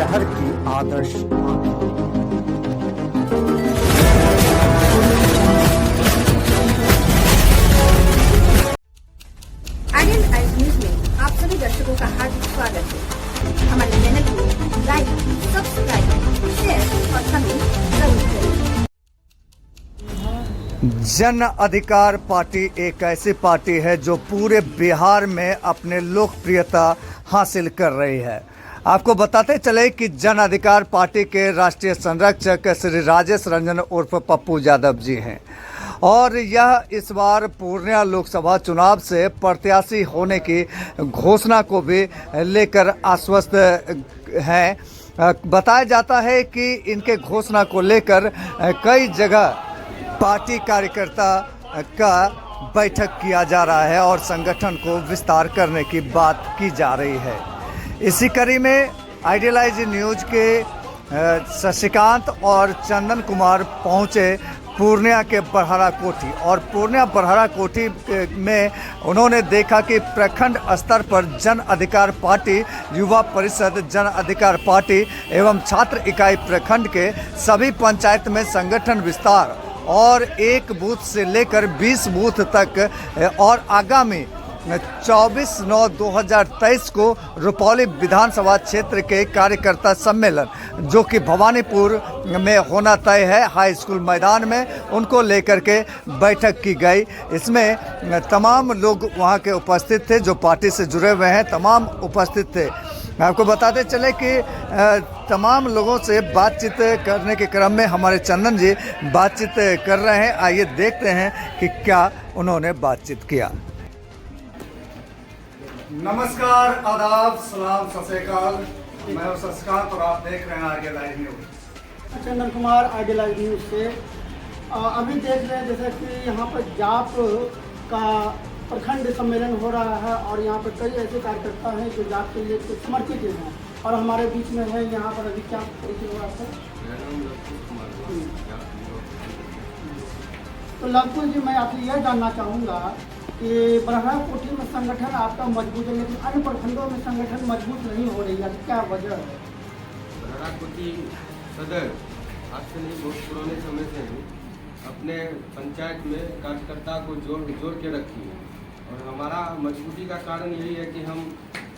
शहर की आदर्श IN I news में आप सभी दर्शकों का हार्दिक स्वागत है। हमारे चैनल को लाइक, सब्सक्राइब, शेयर और कमेंट जरूर करें। जन अधिकार पार्टी एक ऐसी पार्टी है जो पूरे बिहार में अपने लोकप्रियता हासिल कर रही है। आपको बताते चले कि जन अधिकार पार्टी के राष्ट्रीय संरक्षक श्री राजेश रंजन उर्फ पप्पू यादव जी हैं और यह इस बार पूर्णिया लोकसभा चुनाव से प्रत्याशी होने की घोषणा को भी लेकर आश्वस्त हैं। बताया जाता है कि इनके घोषणा को लेकर कई जगह पार्टी कार्यकर्ता का बैठक किया जा रहा है और संगठन को विस्तार करने की बात की जा रही है। इसी कड़ी में आइडियलाइज न्यूज के शशिकांत और चंदन कुमार पहुंचे पूर्णिया के बरहरा कोठी और पूर्णिया बरहरा कोठी में उन्होंने देखा कि प्रखंड स्तर पर जन अधिकार पार्टी, युवा परिषद, जन अधिकार पार्टी एवं छात्र इकाई प्रखंड के सभी पंचायत में संगठन विस्तार और एक बूथ से लेकर 20 बूथ तक और आगामी 24/9/2023 को रुपौली विधानसभा क्षेत्र के कार्यकर्ता सम्मेलन जो कि भवानीपुर में होना तय है, हाई स्कूल मैदान में, उनको लेकर के बैठक की गई। इसमें तमाम लोग वहां के उपस्थित थे, जो पार्टी से जुड़े हुए हैं तमाम उपस्थित थे। आपको बताते चले कि तमाम लोगों से बातचीत करने के क्रम में हमारे चंदन जी बातचीत कर रहे हैं। आइए देखते हैं कि क्या उन्होंने बातचीत किया। नमस्कार, आदाब, सलाम, सत श्री अकाल। मैं हूं शशिकांत और आप देख रहे हैं idealise news. Chandan Kumar, idealise news से। अभी देख रहे हैं जैसे कि यहाँ पर जाप का प्रखंड सम्मेलन हो रहा है और यहाँ पर कई ऐसे कार्यकर्ता हैं जो जाप के लिए समर्पित हैं और हमारे बीच में है यहाँ पर अभी क्या परिचय हुआ आपका? तो लवकुश जी, मैं आपसे यह जानना चाहूँगा कि बरहरा कोठी में संगठन आपका मजबूत है लेकिन अन्य प्रखंडों में संगठन मजबूत नहीं हो रही है, क्या वजह है? बरहरा कोठी सदर आज से नहीं, बहुत पुराने समय से ही अपने पंचायत में कार्यकर्ता को जोड़ के रखी है और हमारा मजबूती का कारण यही है कि हम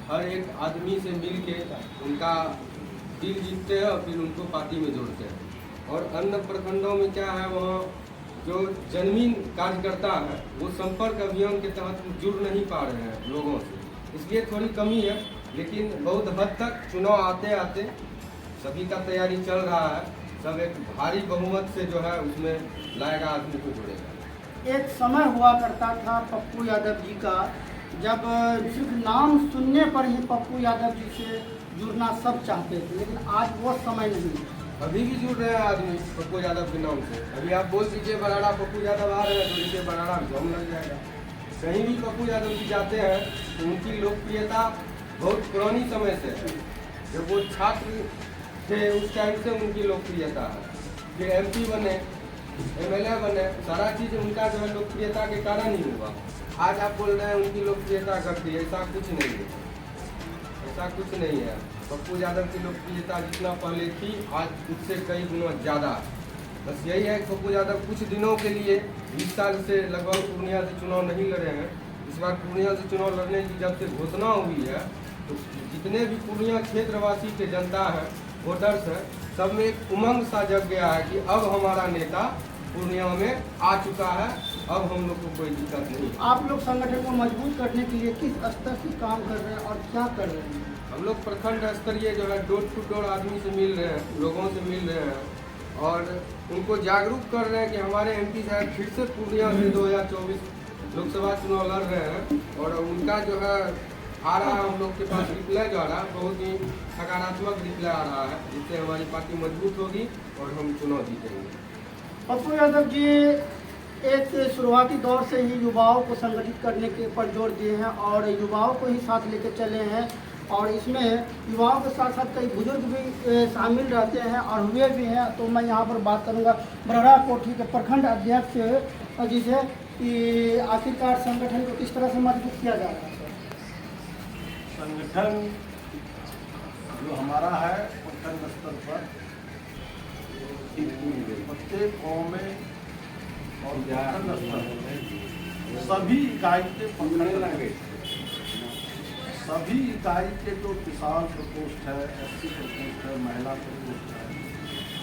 हर एक आदमी से मिल के उनका दिल जीतते हैं और फिर उनको पार्टी में जोड़ते हैं। और अन्य प्रखंडों में क्या है, वहाँ जो जन्मीन कार्यकर्ता है वो संपर्क अभियान के तहत जुड़ नहीं पा रहे हैं लोगों से, इसलिए थोड़ी कमी है। लेकिन बहुत हद तक चुनाव आते आते सभी का तैयारी चल रहा है, सब एक भारी बहुमत से जो है उसमें लाएगा, आदमी को जोड़ेगा। एक समय हुआ करता था पप्पू यादव जी का, जब सिर्फ नाम सुनने पर ही पप्पू यादव जी से जुड़ना सब चाहते थे, लेकिन आज वो समय नहीं है। अभी भी जुड़ रहे हैं आदमी पप्पू यादव के नाम से। अभी आप बोल दीजिए बराड़ा पप्पू यादव आ रहे हैं तो इनके बराड़ा जम लग जाएगा। कहीं भी पप्पू यादव जी जाते हैं तो उनकी लोकप्रियता बहुत पुरानी समय से है। जब वो छात्र थे उस टाइम से उनकी लोकप्रियता है, फिर MP बने, MLA बने, सारा चीज़ उनका जो है लोकप्रियता के कारण ही हुआ। आज आप बोल रहे हैं उनकी लोकप्रियता घट गई, ऐसा कुछ नहीं है, ऐसा कुछ नहीं है। पप्पू यादव की लोकप्रियता जितना पहले थी आज उससे कई गुना ज़्यादा। बस यही है कि पप्पू यादव कुछ दिनों के लिए 20 साल से लगभग पूर्णिया से चुनाव नहीं लड़े हैं। इस बार पूर्णिया से चुनाव लड़ने की जब से घोषणा हुई है तो जितने भी पूर्णिया क्षेत्रवासी के जनता है, वोटर्स है, सब में एक उमंग सा जग गया है कि अब हमारा नेता पूर्णिया में आ चुका है, अब हम लोग को कोई दिक्कत नहीं। आप लोग संगठन को मजबूत करने के लिए किस स्तर से काम कर रहे हैं और क्या कर रहे हैं? हम लोग प्रखंड स्तरीय जो है डोर टू डोर आदमी से मिल रहे हैं, लोगों से मिल रहे हैं और उनको जागरूक कर रहे हैं कि हमारे MP साहब फिर से पूर्णिया से 2024 लोकसभा चुनाव लड़ रहे हैं और उनका जो है आ रहा है, हम लोग के पास रिप्लाई जो आ रहा है बहुत ही सकारात्मक रिप्लाई आ रहा है, जिससे हमारी पार्टी मजबूत होगी और हम चुनाव जीतेंगे। पप्पू यादव जी एक शुरुआती दौर से ही युवाओं को संगठित करने के पर जोर दिए हैं और युवाओं को ही साथ लेकर चले हैं और इसमें युवाओं के साथ साथ कई बुजुर्ग भी शामिल रहते हैं और हुए भी हैं। तो मैं यहाँ पर बात करूँगा बरहरा कोठी के प्रखंड अध्यक्ष जिसे कि आखिरकार संगठन को किस तरह से मजबूत किया जा रहा है? संगठन जो हमारा है प्रखंड स्तर पर ठीक की गई। प्रत्येक गाँव में और प्रखंड स्तर पर सभी इकाई के प्रखंड, सभी इकाई के जो किसान प्रकोष्ठ है, SC प्रकोष्ठ है, महिला प्रकोष्ठ है,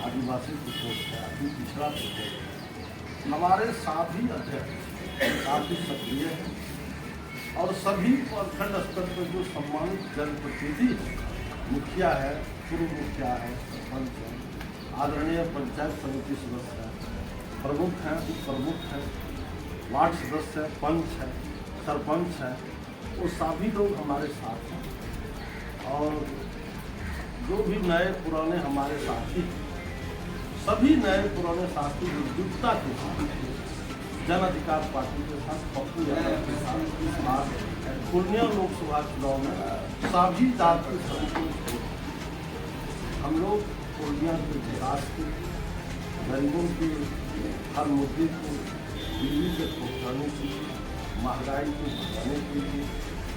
आदिवासी प्रकोष्ठ है, अति पिछड़ा प्रकोष्ठ है, हमारे सभी अध्यक्ष काफी सक्रिय हैं और सभी प्रखंड स्तर पर जो सम्मानित जनप्रतिनिधि मुखिया है, पूर्व मुखिया है, सरपंच है, आदरणीय पंचायत समिति सदस्य है, प्रमुख हैं, उप प्रमुख हैं, वार्ड सदस्य है, पंच है, सरपंच है, वो सभी लोग हमारे साथ हैं। और जो भी नए पुराने हमारे साथी, सभी नए पुराने साथी एकजुटता के साथ जन अधिकार पार्टी के साथ, पप्पू यादव के साथ इस बार पूर्णिया लोकसभा चुनाव में सभी जात के सभी हम लोग पूर्णिया के विकास के, गरीबों के हर मुद्दे को दिल्ली तक पहुँचाने के लिए, महंगाई को घटाने के लिए,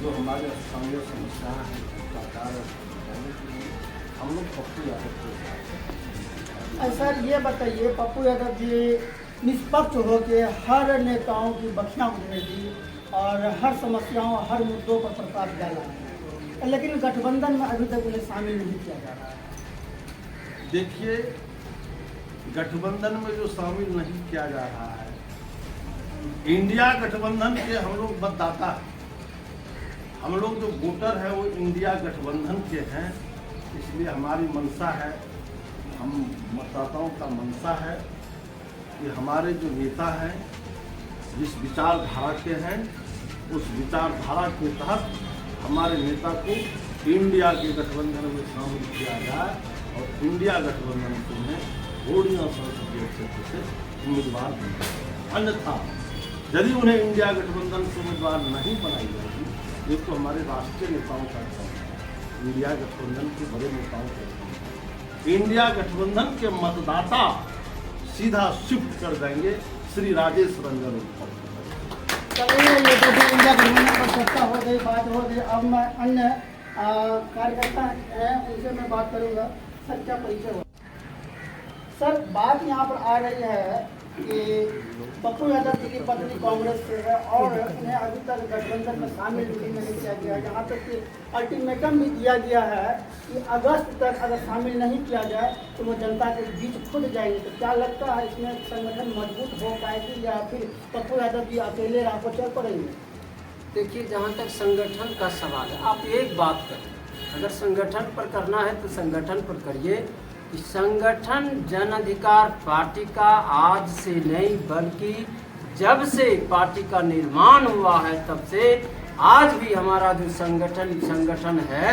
जो हमारे स्थानीय समस्याएं हैं उसका कार्य करने के लिए हम लोग पप्पू यादव के साथ हैं। सर ये बताइए, पप्पू यादव जी निष्पक्ष होकर हर नेताओं की बखियाँ उधेड़ी और हर समस्याओं, हर मुद्दों पर प्रकाश डाला है, लेकिन गठबंधन में अभी तक उन्हें शामिल नहीं किया जा रहा है। देखिए, गठबंधन में जो शामिल नहीं किया जा रहा है, इंडिया गठबंधन के हम लोग मतदाता हैं, हम लोग जो वोटर हैं वो इंडिया गठबंधन के हैं, इसलिए हमारी मंशा है, हम मतदाताओं का मंशा है कि हमारे जो नेता हैं जिस विचारधारा के हैं उस विचारधारा के तहत हमारे नेता को इंडिया के गठबंधन में शामिल किया जाए और इंडिया गठबंधन से उन्हें पूर्णिया संसदीय क्षेत्र से उम्मीदवार बनाए। अन्यथा यदि उन्हें इंडिया गठबंधन से उम्मीदवार नहीं बनाई जाएगी, एक तो हमारे राष्ट्रीय नेताओं का काम है, इंडिया गठबंधन के बड़े नेताओं का काम है, इंडिया गठबंधन के मतदाता सीधा शिफ्ट कर देंगे श्री राजेश रंजन पर। चलिए, ये तो इंडिया गठबंधन पर चर्चा हो गई, बात हो गई। अब मैं अन्य कार्यकर्ता हैं उनसे मैं बात करूंगा। सर क्या परिचय हो? सर बात यहाँ पर आ रही है कि पप्पू यादव जी की पत्नी कांग्रेस से है और उन्हें अभी तक गठबंधन में शामिल भी नहीं किया गया। यहाँ तक कि अल्टीमेटम भी दिया गया है कि अगस्त तक अगर शामिल नहीं किया जाए तो वो जनता के बीच खुद जाएंगे। तो क्या लगता है इसमें संगठन मजबूत हो पाएगी या फिर पप्पू यादव जी अकेले राह पर चल पड़ेंगे? देखिए, जहाँ तक संगठन का सवाल है, आप एक बात करें, अगर संगठन पर करना है तो संगठन पर करिए। संगठन जन अधिकार पार्टी का आज से नहीं बल्कि जब से पार्टी का निर्माण हुआ है तब से आज भी हमारा जो संगठन है,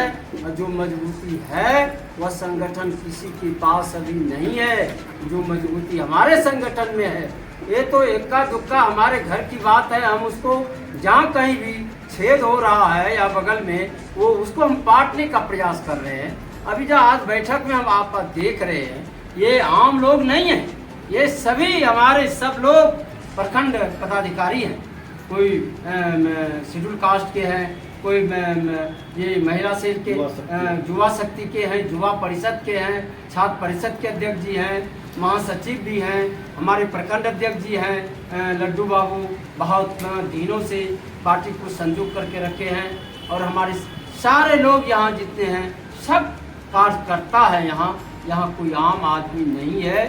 जो मजबूती है, वह संगठन किसी के पास अभी नहीं है। जो मजबूती हमारे संगठन में है, ये तो इक्का दुक्का हमारे घर की बात है। हम उसको जहाँ कहीं भी छेद हो रहा है या बगल में, वो उसको हम पाटने का प्रयास कर रहे हैं। अभी जो आज बैठक में हम आप देख रहे हैं, ये आम लोग नहीं हैं, ये सभी हमारे सब लोग प्रखंड पदाधिकारी हैं। कोई शेड्यूल कास्ट के हैं, कोई ये महिला सेल के, युवा शक्ति के हैं, युवा परिषद के हैं, छात्र परिषद के अध्यक्ष जी हैं, महासचिव भी हैं, हमारे प्रखंड अध्यक्ष जी हैं लड्डू बाबू, बहुत दिनों से पार्टी को संजोग करके रखे हैं। और हमारे सारे लोग यहाँ जितने हैं सब कार्यकर्ता है। यहाँ कोई आम आदमी नहीं है।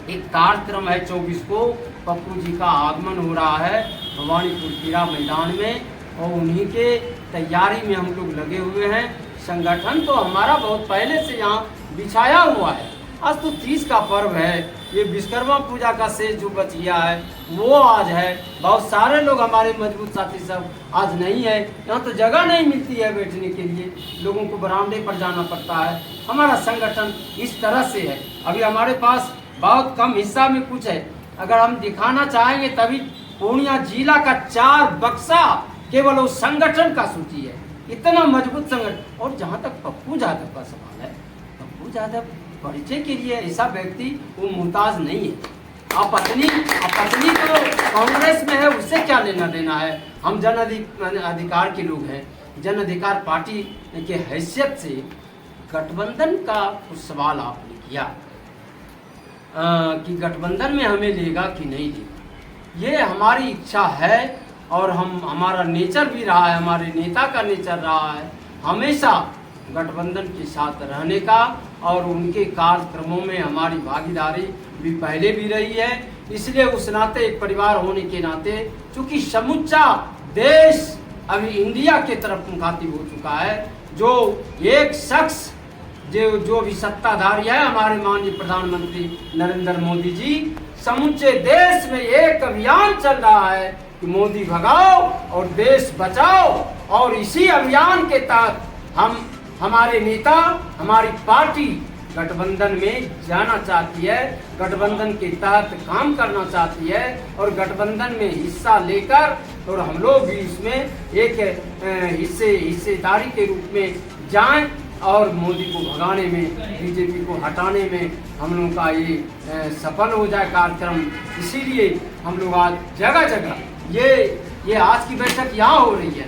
एक कार्यक्रम है 24 को, पप्पू जी का आगमन हो रहा है भवानीपुर क्रीड़ा मैदान में और उन्हीं के तैयारी में हम लोग लगे हुए हैं। संगठन तो हमारा बहुत पहले से यहाँ बिछाया हुआ है। आज तो 30 का पर्व है, ये विश्वकर्मा पूजा का शेष जो बच गया है वो आज है। बहुत सारे लोग हमारे मजबूत साथी सब आज नहीं है, यहाँ तो जगह नहीं मिलती है बैठने के लिए, लोगों को बरामदे पर जाना पड़ता है। हमारा संगठन इस तरह से है। अभी हमारे पास बहुत कम हिस्सा में कुछ है, अगर हम दिखाना चाहेंगे तभी पूर्णिया जिला का 4 बक्सा केवल उस संगठन का सूची है, इतना मजबूत संगठन। और जहाँ तक पप्पू यादव का सवाल है, पप्पू यादव परिचय के लिए ऐसा व्यक्ति वो मुमताज नहीं है। आप पत्नी तो कांग्रेस में है, उससे क्या लेना देना है। हम जन अधिकार के लोग हैं, जन अधिकार पार्टी के हैसियत से गठबंधन का कुछ सवाल आपने किया कि गठबंधन में हमें लेगा कि नहीं लेगा, ये हमारी इच्छा है और हमारा नेचर भी रहा है, हमारे नेता का नेचर रहा है हमेशा गठबंधन के साथ रहने का, और उनके कार्यक्रमों में हमारी भागीदारी भी पहले भी रही है। इसलिए उस नाते एक परिवार होने के नाते, चूँकि समूचा देश अभी इंडिया के तरफ मुखातिब हो चुका है, जो एक शख्स जो भी सत्ताधारी है हमारे माननीय प्रधानमंत्री नरेंद्र मोदी जी, समूचे देश में एक अभियान चल रहा है कि मोदी भगाओ और देश बचाओ, और इसी अभियान के तहत हमारे नेता, हमारी पार्टी गठबंधन में जाना चाहती है, गठबंधन के तहत काम करना चाहती है, और गठबंधन में हिस्सा लेकर और हम लोग भी इसमें एक हिस्सेदारी के रूप में जाएं और मोदी को भगाने में, बीजेपी को हटाने में हम लोगों का ये सफल हो जाए कार्यक्रम। इसीलिए हम लोग आज जगह जगह ये आज की बैठक यहाँ हो रही है,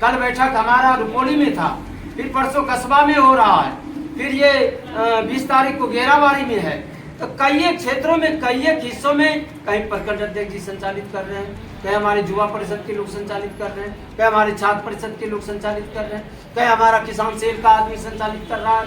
कल बैठक हमारा रुपौली में था, फिर परसों कस्बा में हो रहा है, फिर ये 20 तारीख को गेराबारी में है। तो कई एक क्षेत्रों में, कई एक हिस्सों में, कहीं प्रखंड अध्यक्ष जी संचालित कर रहे हैं, कहीं हमारे युवा परिषद के लोग संचालित कर रहे हैं, कहीं हमारे छात्र परिषद के लोग संचालित कर रहे हैं, कहीं हमारा किसान सेल का आदमी संचालित कर रहा है,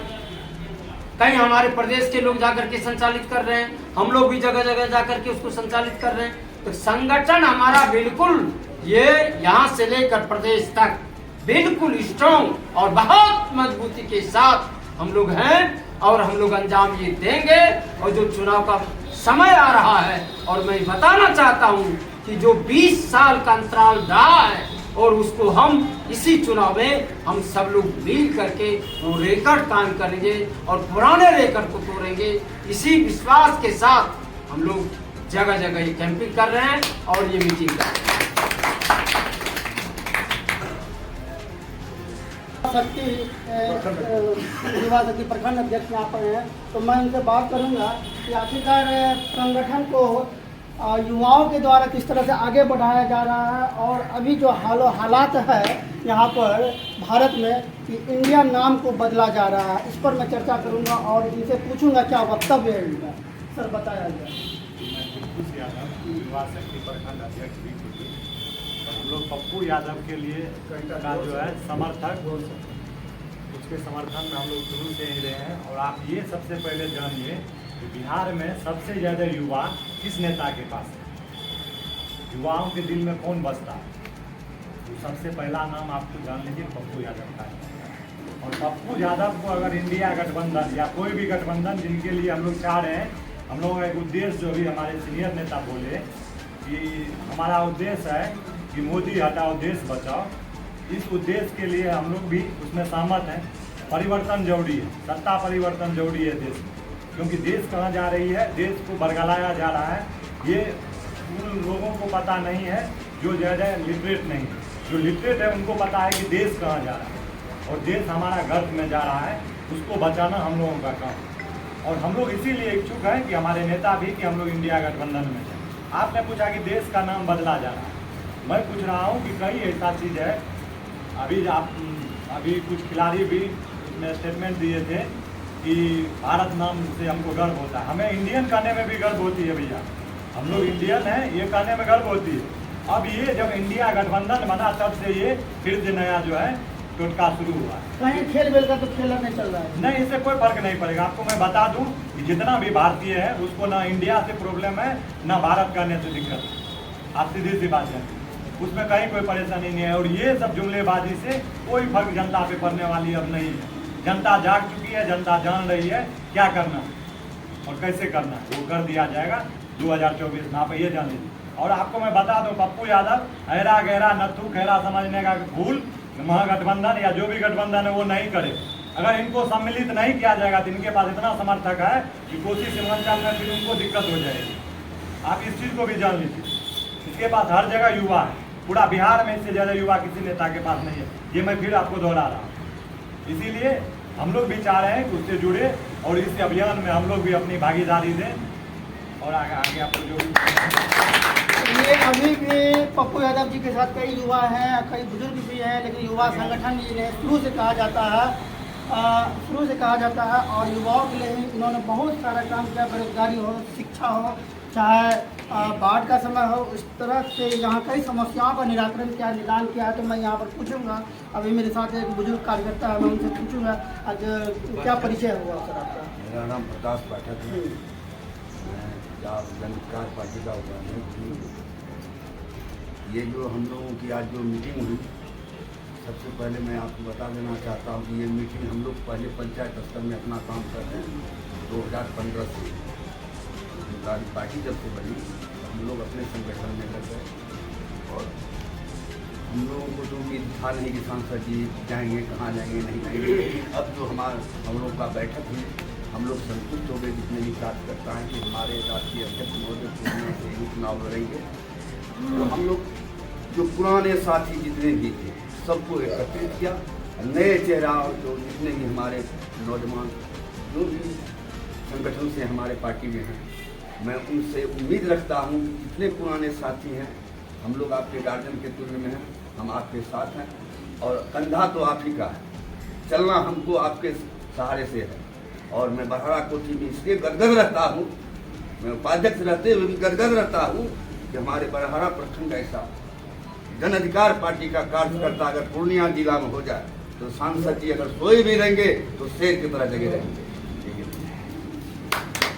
कहीं हमारे प्रदेश के लोग जाकर के संचालित कर रहे हैं, हम लोग भी जगह जगह जाकर के उसको संचालित कर रहे हैं। तो संगठन हमारा बिल्कुल ये यहाँ से लेकर प्रदेश तक बिल्कुल स्ट्रॉन्ग और बहुत मजबूती के साथ हम लोग हैं, और हम लोग अंजाम ये देंगे। और जो चुनाव का समय आ रहा है, और मैं बताना चाहता हूँ कि जो 20 साल का अंतराल रहा है, और उसको हम इसी चुनाव में हम सब लोग मिल करके वो रिकॉर्ड कायम करेंगे और पुराने रिकॉर्ड को तोड़ेंगे। इसी विश्वास के साथ हम लोग जगह जगह ये कैंपिंग कर रहे हैं और ये मीटिंग कर रहे हैं। युवा शक्ति प्रखंड अध्यक्ष यहाँ पर हैं, तो मैं उनसे बात करूँगा कि आखिरकार संगठन को युवाओं के द्वारा किस तरह से आगे बढ़ाया जा रहा है, और अभी जो हालात है यहाँ पर भारत में कि इंडिया नाम को बदला जा रहा है, इस पर मैं चर्चा करूँगा और इनसे पूछूंगा क्या वक्तव्य है इनका। सर बताया जाए। युवा शक्ति प्रखंड अध्यक्ष भी खुद, हम लोग पप्पू यादव के लिए का जो है समर्थक, उसके समर्थन में हम लोग शुरू से ही रहे हैं। और आप ये सबसे पहले जानिए कि बिहार में सबसे ज़्यादा युवा किस नेता के पास है, युवाओं के दिल में कौन बसता है, तो सबसे पहला नाम आपको जान लीजिए पप्पू यादव का है। और पप्पू यादव को अगर इंडिया गठबंधन या कोई भी गठबंधन जिनके लिए हम लोग चाह रहे हैं, हम लोग का एक उद्देश्य जो भी हमारे सीनियर नेता बोले कि हमारा उद्देश्य है कि मोदी हटाओ देश बचाओ, इस उद्देश्य के लिए हम लोग भी उसमें सहमत हैं। परिवर्तन जरूरी है, सत्ता परिवर्तन जरूरी है देश में, क्योंकि देश कहाँ जा रही है, देश को बरगलाया जा रहा है। ये उन लोगों को पता नहीं है जो ज़्यादा लिटरेट नहीं है, जो लिटरेट है उनको पता है कि देश कहाँ जा रहा है, और देश हमारा गर्भ में जा रहा है, उसको बचाना हम लोगों का काम है। और हम लोग इसीलिए इच्छुक हैं कि हमारे नेता भी कि हम लोग इंडिया गठबंधन में जाए। आपने पूछा कि देश का नाम बदला जा रहा है, मैं पूछ रहा हूँ कि कई ऐसा चीज़ है, अभी कुछ खिलाड़ी भी इसमें स्टेटमेंट दिए थे कि भारत नाम से हमको गर्व होता है। हमें इंडियन कहने में भी गर्व होती है भैया, हम लोग इंडियन हैं ये कहने में गर्व होती है। अब ये जब इंडिया गठबंधन बना तब से ये फिर से नया जो है टोटका शुरू हुआ है। कहीं खेल बेल का तो खेला नहीं चल रहा है। नहीं, इससे कोई फर्क नहीं पड़ेगा। आपको मैं बता दूं कि जितना भी भारतीय है उसको ना इंडिया से प्रॉब्लम है ना भारत कहने से दिक्कत है। आप सीधी सी बात है, उसमें कहीं कोई परेशानी नहीं है। और ये सब जुमलेबाजी से कोई फर्क जनता पे पड़ने वाली अब नहीं है। जनता जाग चुकी है, जनता जान रही है क्या करना और कैसे करना, वो कर दिया जाएगा 2024 में, आप ये जान लीजिए। और आपको मैं बता दूं पप्पू यादव ऐरा गहरा नथु खैरा समझने का भूल महागठबंधन या जो भी गठबंधन है वो नहीं करे। अगर इनको सम्मिलित नहीं किया जाएगा तो इनके पास इतना समर्थक है कि कोसी सीमांचल में फिर उनको दिक्कत हो जाएगी। आप इस चीज़ को भी जान लीजिए। इसके पास हर जगह युवा है, पूरा बिहार में इससे ज़्यादा युवा किसी नेता के पास नहीं है। ये मैं फिर आपको दोहरा रहा हूँ। इसीलिए हम लोग भी चाह रहे हैं कि उससे जुड़े और इस अभियान में हम लोग भी अपनी भागीदारी दें और आगे आपको जो ये अभी भी पप्पू यादव जी के साथ कई युवा हैं, कई बुजुर्ग भी हैं, लेकिन युवा संगठन जिन्हें शुरू से कहा जाता है शुरू से कहा जाता है और युवाओं के लिए ही इन्होंने बहुत सारा काम किया, बेरोजगारी हो, शिक्षा हो, चाहे बाढ़ का समय हो, इस तरह से यहाँ कई समस्याओं का निराकरण किया, निदान किया है। तो मैं यहाँ पर पूछूंगा, अभी मेरे साथ एक बुजुर्ग कार्यकर्ता है, मैं उनसे पूछूंगा आज क्या परिचय हुआ सर आपका? मेरा नाम प्रकाश पाठक है, मैं जन विकास पार्टी का उपाध्यक्ष। ये जो हम लोगों की आज जो मीटिंग हुई, सबसे पहले मैं आपको बता देना चाहता हूँ कि ये मीटिंग हम लोग पहले पंचायत स्तर में अपना काम करते हैं 2015 से। हमारी पार्टी जब से बनी हम लोग अपने संगठन में लग गए और हम लोगों को तो उम्मीद था नहीं कि सांसद जी जाएंगे, कहाँ जाएंगे, नहीं जाएंगे। अब जो हम लोग का बैठक हुई, हम लोग संतुष्ट हो गए जितने भी कार्यकर्ता हैं कि हमारे राष्ट्रीय अध्यक्ष महोदय पूर्णिया से ही चुनाव लड़ेंगे। तो हम लोग जो पुराने साथी जितने भी थे सबको एकत्रित किया, नए चेहरा जो जितने भी हमारे नौजवान जो भी संगठन से हमारे पार्टी में हैं, मैं उनसे उम्मीद रखता हूँ कि जितने पुराने साथी हैं हम लोग आपके गार्जियन के तुल्य में हैं, हम आपके साथ हैं और कंधा तो आप ही का है, चलना हमको आपके सहारे से है। और मैं बरहरा कोठी में इसलिए गदगद रहता हूँ, मैं उपाध्यक्ष रहते हुए भी गदगद रहता हूँ कि हमारे बरहरा प्रखंड ऐसा जन अधिकार पार्टी का कार्यकर्ता अगर पूर्णिया जिला में हो जाए तो सांसद जी अगर सोए भी रहेंगे तो शेर की तरह जगह रहेंगे।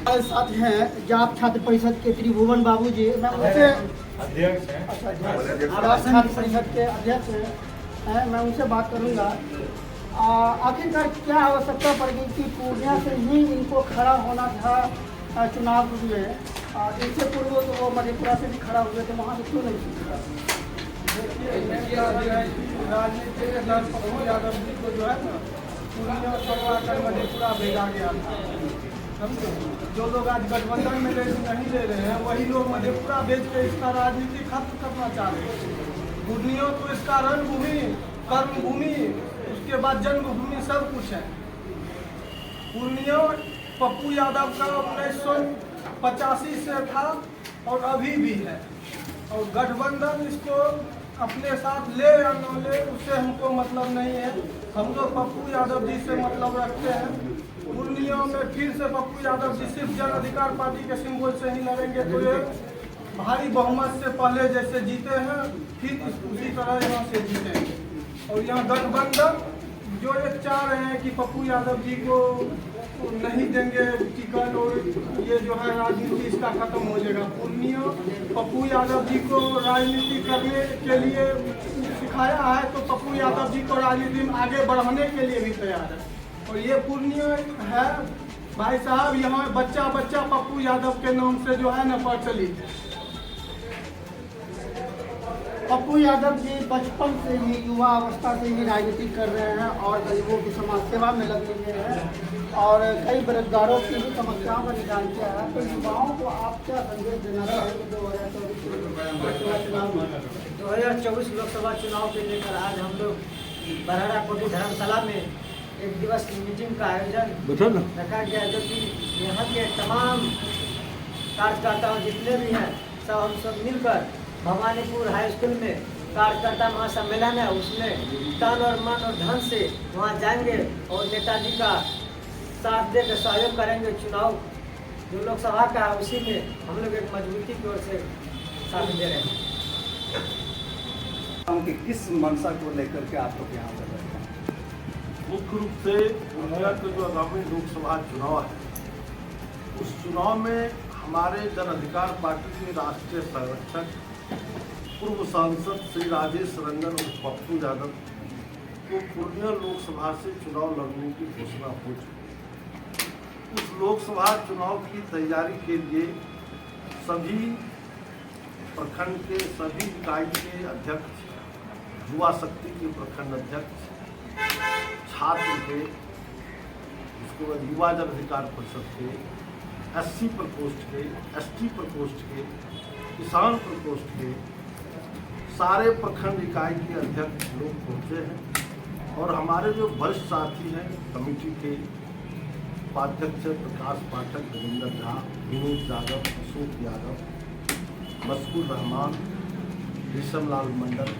हमारे साथ हैं जाप छात्र परिषद के त्रिभुवन बाबू जी, मैं उनसे अध्यक्ष हैं। अच्छा जाप छात्र परिषद के अध्यक्ष हैं, मैं उनसे बात करूंगा। आखिरकार क्या आवश्यकता पड़ गई कि पूर्णिया से ही इनको खड़ा होना था चुनाव में? इससे पूर्व तो वो मधेपुरा से भी खड़ा हुए थे, वहाँ से क्यों नहीं जीता? राजनीति के दल पप्पू यादव जी को जो है ना पूर्णिया करवा कर मधेपुरा भेजा गया था। समझे? जो लोग आज गठबंधन में नहीं ले रहे हैं वही लोग मधेपुरा भेज के इसका राजनीति खत्म करना चाह रहे हैं। पूर्णिया तो इसका रणभूमि, कर्मभूमि, उसके बाद जन्मभूमि सब कुछ है। पूर्णिया पप्पू यादव का 1985 से था और अभी भी है, और गठबंधन इसको अपने साथ ले या न ले उससे हमको मतलब नहीं है। हम लोग पप्पू यादव जी से मतलब रखते हैं। पूर्णिया में फिर से पप्पू यादव जी सिर्फ जन अधिकार पार्टी के सिंबल से ही लड़ेंगे तो ये भारी बहुमत से पहले जैसे जीते हैं फिर उसी तरह यहाँ से जीतेंगे। और यहाँ गठबंधन जो ये चाह रहे हैं कि पप्पू यादव जी को नहीं देंगे टिकट और ये जो है राजनीति इसका खत्म हो जाएगा। पूर्णिया पप्पू यादव जी को राजनीति करने के लिए सिखाया है तो पप्पू यादव जी को राजनीति में आगे बढ़ाने के लिए भी तैयार है। और ये पूर्णिया है भाई साहब, यहाँ बच्चा बच्चा पप्पू यादव के नाम से जो है न प्रचलित है। पप्पू यादव जी बचपन से ही, युवा अवस्था से ही राजनीति कर रहे हैं और गरीबों की समाज सेवा में लगे हुए हैं और कई बेरोजगारों की भी समस्याओं का निदान किया है। तो युवाओं को आप क्या संदेश देना चाहेंगे 2024 लोकसभा चुनाव के लेकर आज हम लोग बरहरा कोठी धर्मशाला में एक दिवस की मीटिंग का आयोजन रखा गया, जो कि यहाँ के तमाम कार्यकर्ताओं जितने भी हैं सब हम सब मिलकर भवानीपुर हाई स्कूल में कार्यकर्ता महासम्मेलन है, उसमें तन और मन और धन से वहाँ जाएंगे और नेताजी का साथ देकर सहयोग करेंगे। चुनाव जो लोकसभा का है उसी में हम लोग एक मजबूती की ओर से साथ दे रहे हैं। उनकी किस मंशा को लेकर के आप लोग यहाँ पर बैठे हैं? मुख्य रूप से पूर्णिया के जो आगामी लोकसभा चुनाव है उस चुनाव में हमारे जन अधिकार पार्टी के राष्ट्रीय संरक्षक पूर्व सांसद श्री राजेश रंजन और पप्पू यादव को पूर्णिया लोकसभा से चुनाव लड़ने की घोषणा हो चुकी। उस लोकसभा चुनाव की तैयारी के लिए सभी प्रखंड के सभी इकाई के अध्यक्ष, युवा शक्ति के प्रखंड अध्यक्ष, छात्र के, उसके बाद युवा जन अधिकार परिषद के, SC प्रकोष्ठ के, ST प्रकोष्ठ के, किसान प्रकोष्ठ के सारे प्रखंड इकाई के अध्यक्ष लोग पहुँचे हैं और हमारे जो वरिष्ठ साथी हैं कमेटी के उपाध्यक्ष प्रकाश पाठक, रविंदर झा, विनोद यादव, अशोक यादव, मस्कुर रहमान, रेशम लाल मंडल,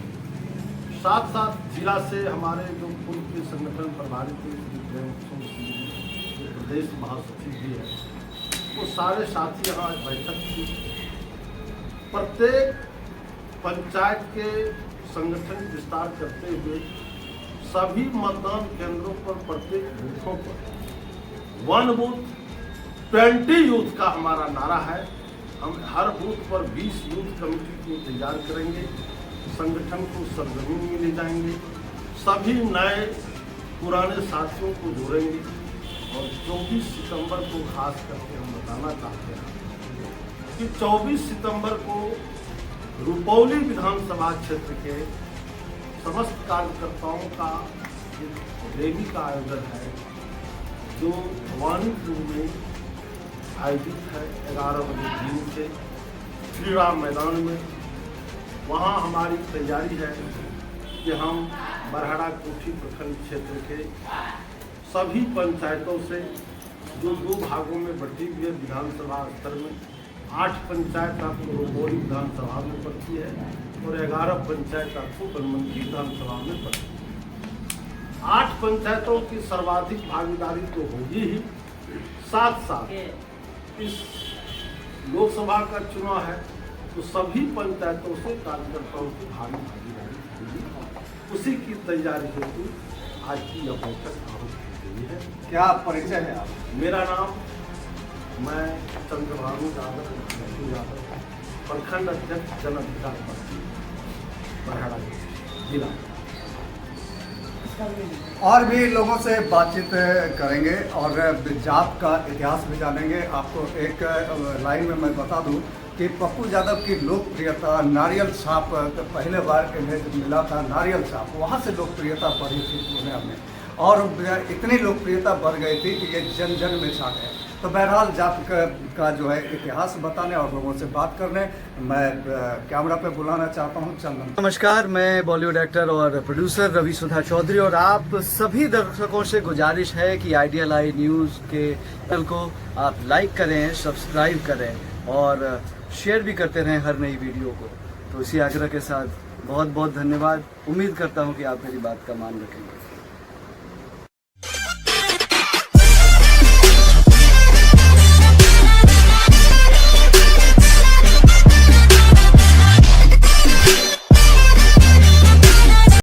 साथ साथ जिला से हमारे जो पूर्व के संगठन प्रभारी थे श्री प्रेम जो प्रदेश महासचिव भी है, वो सारे साथी यहाँ आज बैठक की। प्रत्येक पंचायत के संगठन विस्तार करते हुए सभी मतदान केंद्रों पर प्रत्येक बूथों पर 1 बूथ 20 यूथ का हमारा नारा है। हम हर बूथ पर 20 यूथ कमेटी को तैयार करेंगे, संगठन को सरजमीन में ले जाएंगे, सभी नए पुराने साथियों को जोड़ेंगे और 24 सितंबर को खास करके हम बताना चाहते हैं कि 24 सितंबर को रुपौली विधानसभा क्षेत्र के समस्त कार्यकर्ताओं का एक रैली का आयोजन है जो भवानीपुर में आयोजित है 11 बजे दिन से क्रीड़ा मैदान में। वहाँ हमारी तैयारी है कि हम बरहड़ा कोठी प्रखंड क्षेत्र के सभी पंचायतों से जो 2 भागों में बटी हुई है विधानसभा स्तर में, 8 पंचायत आपको रुपौली विधानसभा में पड़ती है और 11 पंचायत आपको बनमनखी विधानसभा में पड़ती है। 8 पंचायतों की सर्वाधिक भागीदारी तो होगी ही, साथ साथ इस लोकसभा का चुनाव है तो सभी पंचायतों से कार्यकर्ताओं की भारी भागीदारी होगी। उसी की तैयारी हेतु आज की यह बैठक आहूत की गई है। क्या परिचय है आप? मेरा नाम, मैं चंद्रभानु यादव, प्रखंड अध्यक्ष जन अधिकार पार्टी बरहड़ा जिला। और भी लोगों से बातचीत करेंगे और जाप का इतिहास भी जानेंगे। आपको एक लाइन में मैं बता दूं कि पप्पू यादव की लोकप्रियता नारियल छाप, पहले बार इन्हें जब मिला था नारियल छाप, वहाँ से लोकप्रियता बढ़ी थी पूर्णिया में और इतनी लोकप्रियता बढ़ गई थी कि ये जन जन में छा गए। तो बहरहाल जाप का जो है इतिहास बताने और लोगों से बात करने मैं कैमरा पे बुलाना चाहता हूं चंदन। नमस्कार, मैं बॉलीवुड एक्टर और प्रोड्यूसर रवि सुधा चौधरी और आप सभी दर्शकों से गुजारिश है कि आइडियल आई न्यूज़ के चैनल को आप लाइक करें, सब्सक्राइब करें और शेयर भी करते रहें हर नई वीडियो को। तो इसी आग्रह के साथ बहुत बहुत धन्यवाद। उम्मीद करता हूँ कि आप मेरी बात का मान रखेंगे।